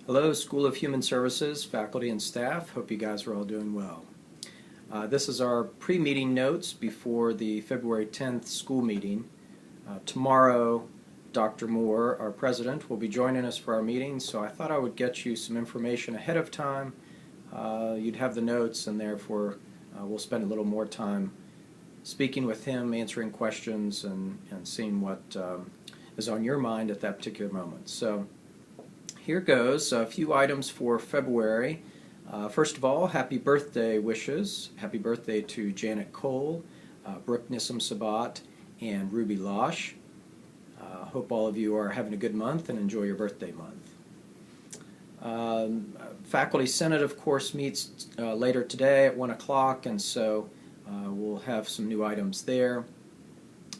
Hello, School of Human Services, faculty and staff. Hope you guys are all doing well. This is our pre-meeting notes before the February 10th school meeting. Tomorrow, Dr. Moore, our president, will be joining us for our meeting, so I thought I would get you some information ahead of time. You'd have the notes, and therefore we'll spend a little more time speaking with him, answering questions, and seeing what is on your mind at that particular moment. So here goes a few items for February. First of all, happy birthday wishes. Happy birthday to Janet Cole, Brooke Nissim-Sabat, and Ruby Losh. Hope all of you are having a good month and enjoy your birthday month. Faculty Senate, of course, meets later today at 1 o'clock, and so we'll have some new items there.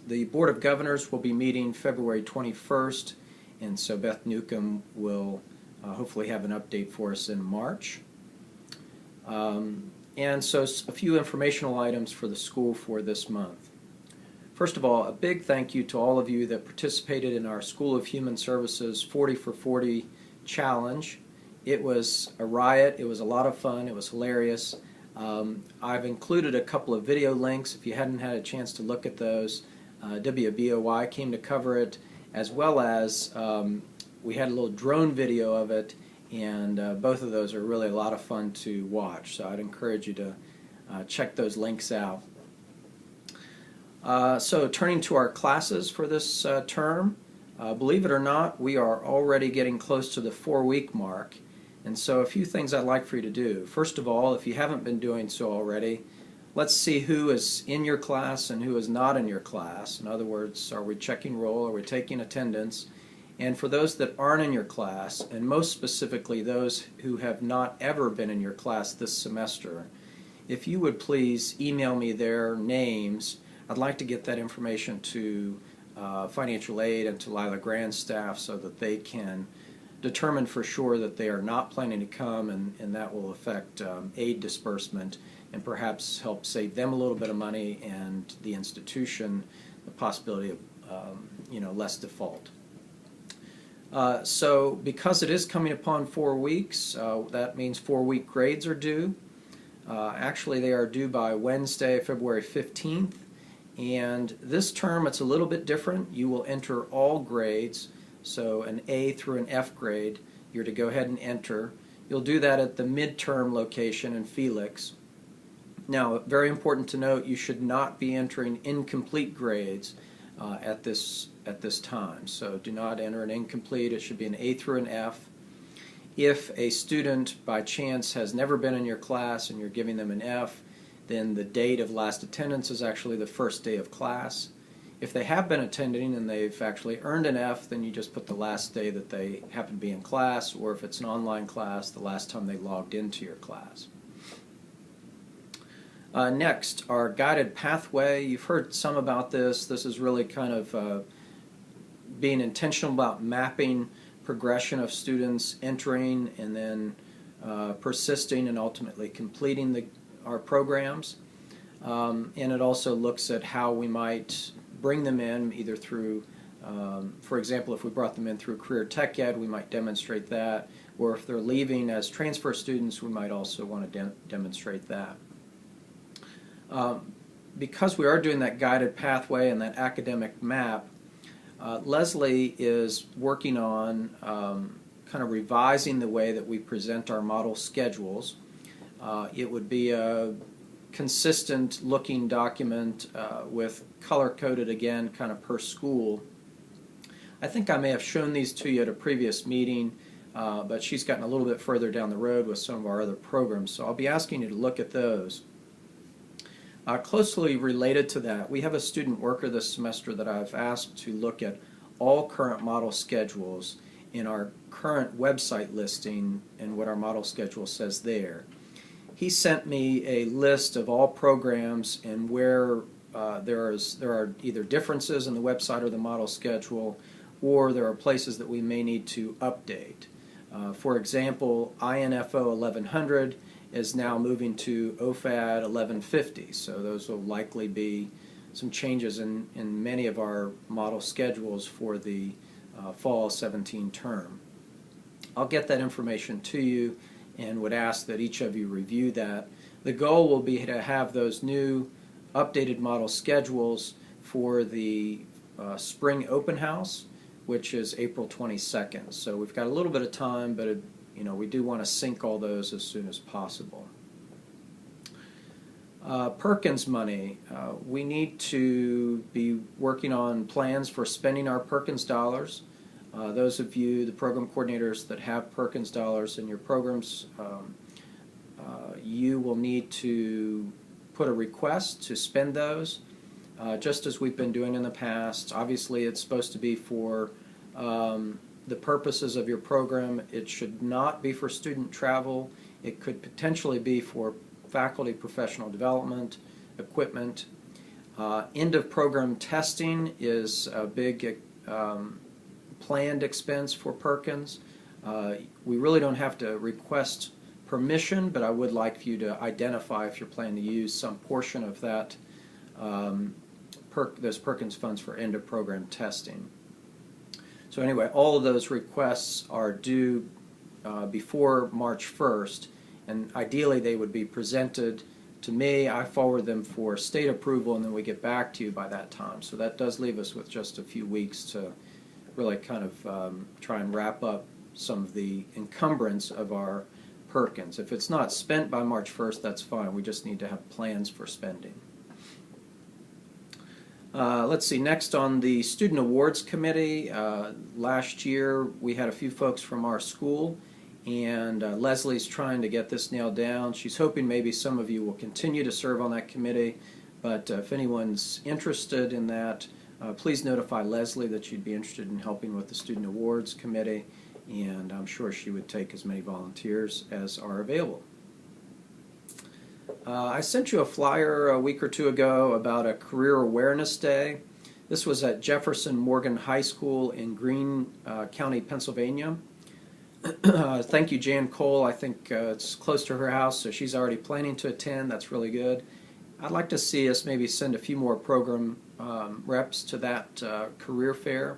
The Board of Governors will be meeting February 21st, and so Beth Newcomb will hopefully have an update for us in March. And so a few informational items for the school for this month. First of all, a big thank you to all of you that participated in our School of Human Services 40 for 40 challenge. It was a riot. It was a lot of fun. It was hilarious. I've included a couple of video links if you hadn't had a chance to look at those. WBOY came to cover it, as well as we had a little drone video of it, and both of those are really a lot of fun to watch, so I'd encourage you to check those links out. So turning to our classes for this term, believe it or not, we are already getting close to the 4-week mark, and so a few things I'd like for you to do. First of all, if you haven't been doing so already, let's see who is in your class and who is not in your class. In other words, are we checking roll, are we taking attendance? And for those that aren't in your class, and most specifically those who have not ever been in your class this semester, if you would please email me their names. I'd like to get that information to financial aid and to Lila Grand's staff so that they can determine for sure that they are not planning to come, and that will affect aid disbursement and perhaps help save them a little bit of money and the institution the possibility of less default. So because it is coming upon 4 weeks, that means 4-week grades are due. Actually, they are due by Wednesday, February 15th. And this term, it's a little bit different. You will enter all grades, so an A through an F grade, you're to go ahead and enter. You'll do that at the midterm location in Felix. Now, very important to note, you should not be entering incomplete grades at this time. So do not enter an incomplete. It should be an A through an F. If a student by chance has never been in your class and you're giving them an F, then the date of last attendance is actually the first day of class. If they have been attending and they've actually earned an F, then you just put the last day that they happen to be in class, or if it's an online class, the last time they logged into your class. Next, our guided pathway. You've heard some about this. This is really kind of being intentional about mapping progression of students entering and then persisting and ultimately completing our programs. And it also looks at how we might bring them in either through, for example, if we brought them in through Career Tech Ed, we might demonstrate that, or if they're leaving as transfer students, we might also want to demonstrate that. Because we are doing that guided pathway and that academic map, Leslie is working on kind of revising the way that we present our model schedules. It would be a consistent looking document with color-coded again kind of per school. I think I may have shown these to you at a previous meeting, but she's gotten a little bit further down the road with some of our other programs, so I'll be asking you to look at those. Closely related to that, we have a student worker this semester that I've asked to look at all current model schedules in our current website listing and what our model schedule says there. He sent me a list of all programs and where there are either differences in the website or the model schedule, or there are places that we may need to update. For example, INFO 1100 is now moving to OFAD 1150, so those will likely be some changes in many of our model schedules for the fall 17 term. I'll get that information to you and would ask that each of you review that. The goal will be to have those new updated model schedules for the spring open house, which is April 22nd. So we've got a little bit of time, but we do want to sync all those as soon as possible. Perkins money. We need to be working on plans for spending our Perkins dollars. Those of you, the program coordinators that have Perkins dollars in your programs, you will need to put a request to spend those, just as we've been doing in the past. Obviously, it's supposed to be for the purposes of your program. It should not be for student travel. It could potentially be for faculty professional development, equipment. End of program testing is a big planned expense for Perkins. We really don't have to request permission, but I would like for you to identify if you're planning to use some portion of that those Perkins funds for end of program testing. So anyway, all of those requests are due before March 1st, and ideally they would be presented to me. I forward them for state approval, and then we get back to you by that time. So that does leave us with just a few weeks to really kind of try and wrap up some of the encumbrance of our Perkins. If it's not spent by March 1st, that's fine. We just need to have plans for spending. Let's see, next on the Student Awards Committee, last year we had a few folks from our school, and Leslie's trying to get this nailed down. She's hoping maybe some of you will continue to serve on that committee, but if anyone's interested in that, please notify Leslie that you'd be interested in helping with the Student Awards Committee, and I'm sure she would take as many volunteers as are available. I sent you a flyer a week or two ago about a Career Awareness Day. This was at Jefferson Morgan High School in Greene County, Pennsylvania. Thank you, Jan Cole. I think it's close to her house, so she's already planning to attend. That's really good. I'd like to see us maybe send a few more program reps to that career fair.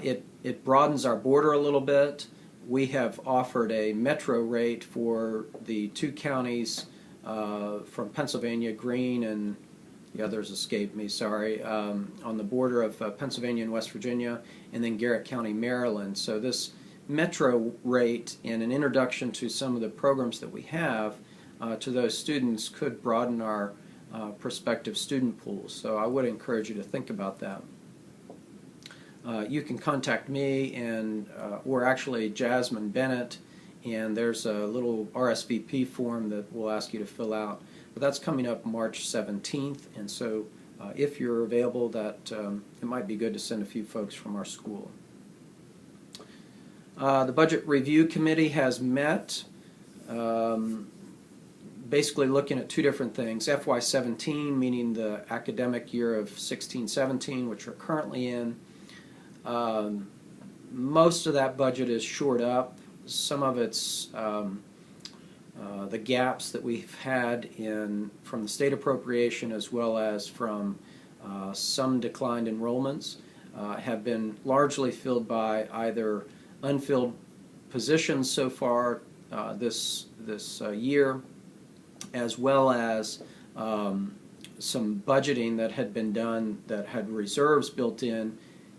It broadens our border a little bit. We have offered a metro rate for the two counties from Pennsylvania, Greene, and the others escaped me, sorry, on the border of Pennsylvania and West Virginia, and then Garrett County, Maryland. So this metro rate and an introduction to some of the programs that we have to those students could broaden our prospective student pools. So I would encourage you to think about that. You can contact me and or actually Jasmine Bennett, and there's a little RSVP form that we'll ask you to fill out. But that's coming up March 17th, and so if you're available, that it might be good to send a few folks from our school. The Budget Review Committee has met, basically looking at two different things. FY17, meaning the academic year of 16-17, which we're currently in. Most of that budget is shored up. Some of it's the gaps that we've had from the state appropriation, as well as from some declined enrollments, have been largely filled by either unfilled positions so far this year, as well as some budgeting that had been done that had reserves built in,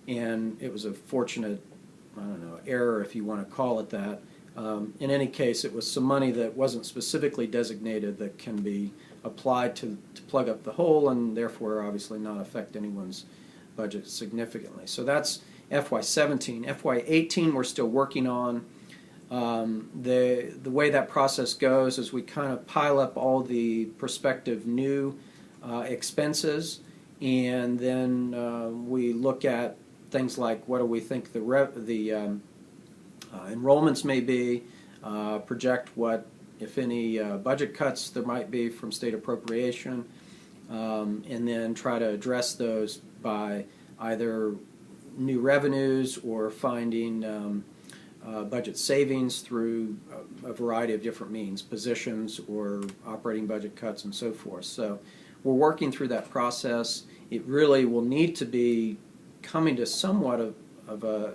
and it was a fortunate, I don't know, error if you want to call it that. In any case, it was some money that wasn't specifically designated that can be applied to plug up the hole, and therefore obviously not affect anyone's budget significantly. So that's FY17. FY18 we're still working on. The way that process goes is we kind of pile up all the prospective new expenses, and then we look at things like what do we think the enrollments may be, project what, if any, budget cuts there might be from state appropriation, and then try to address those by either new revenues or finding budget savings through a variety of different means, positions or operating budget cuts and so forth. So we're working through that process. It really will need to be coming to somewhat of a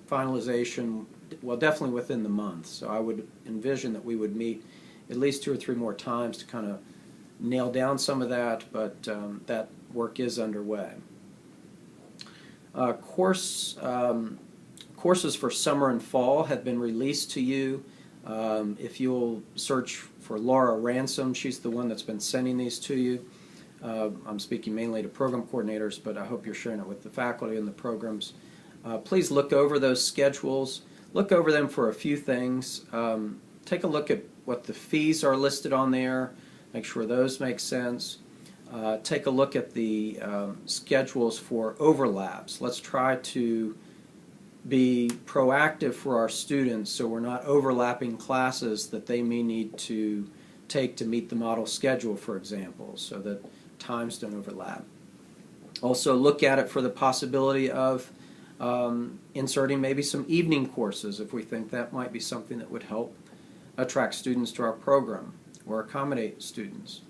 finalization well, definitely within the month. So I would envision that we would meet at least 2 or 3 more times to kind of nail down some of that, but that work is underway. Courses for summer and fall have been released to you. If you'll search for Laura Ransom, she's the one that's been sending these to you. I'm speaking mainly to program coordinators, but I hope you're sharing it with the faculty and the programs. Please look over those schedules. Look over them for a few things. Take a look at what the fees are listed on there. Make sure those make sense. Take a look at the schedules for overlaps. Let's try to be proactive for our students so we're not overlapping classes that they may need to take to meet the model schedule, for example, so that times don't overlap. Also look at it for the possibility of inserting maybe some evening courses if we think that might be something that would help attract students to our program or accommodate students.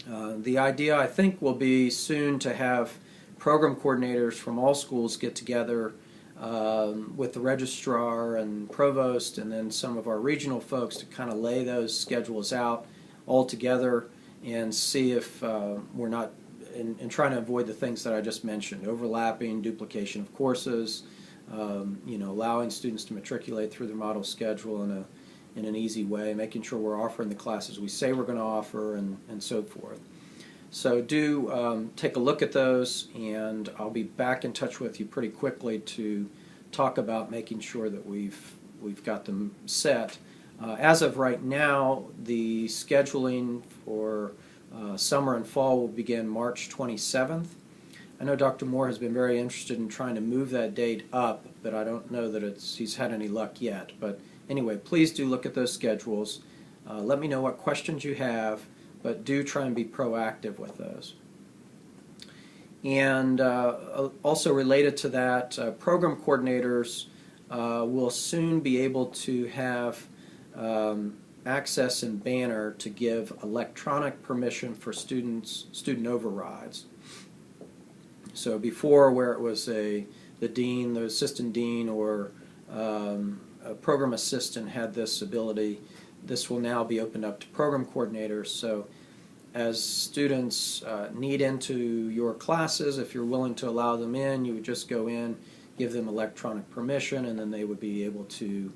The idea, I think, will be soon to have program coordinators from all schools get together with the registrar and provost and then some of our regional folks to kind of lay those schedules out all together and see if we're not, and trying to avoid the things that I just mentioned, overlapping, duplication of courses, allowing students to matriculate through their model schedule in an easy way, making sure we're offering the classes we say we're going to offer, and so forth. So do take a look at those, and I'll be back in touch with you pretty quickly to talk about making sure that we've got them set. As of right now, the scheduling for summer and fall will begin March 27th. I know Dr. Moore has been very interested in trying to move that date up, but I don't know that he's had any luck yet. But anyway, please do look at those schedules. Let me know what questions you have, but do try and be proactive with those. And also related to that, program coordinators will soon be able to have access in Banner to give electronic permission for student overrides. So before, where it was the dean, the assistant dean, or a program assistant had this ability, this will now be opened up to program coordinators. So as students need into your classes, if you're willing to allow them in, you would just go in, give them electronic permission, and then they would be able to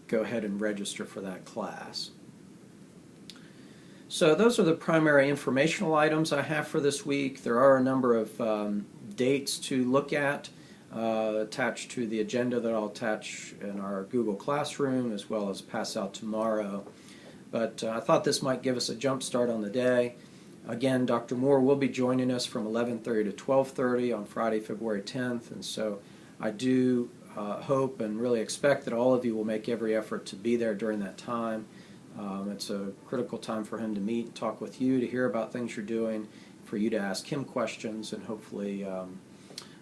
go ahead and register for that class. So those are the primary informational items I have for this week. There are a number of dates to look at attached to the agenda that I'll attach in our Google Classroom as well as pass out tomorrow. But I thought this might give us a jump start on the day. Again, Dr. Moore will be joining us from 11:30 to 12:30 on Friday, February 10th, and so I do hope and really expect that all of you will make every effort to be there during that time. It's a critical time for him to meet and talk with you, to hear about things you're doing, for you to ask him questions, and hopefully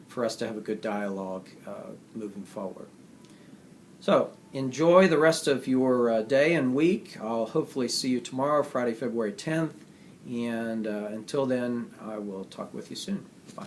for us to have a good dialogue moving forward. So enjoy the rest of your day and week. I'll hopefully see you tomorrow, Friday, February 10th, and until then, I will talk with you soon. Bye.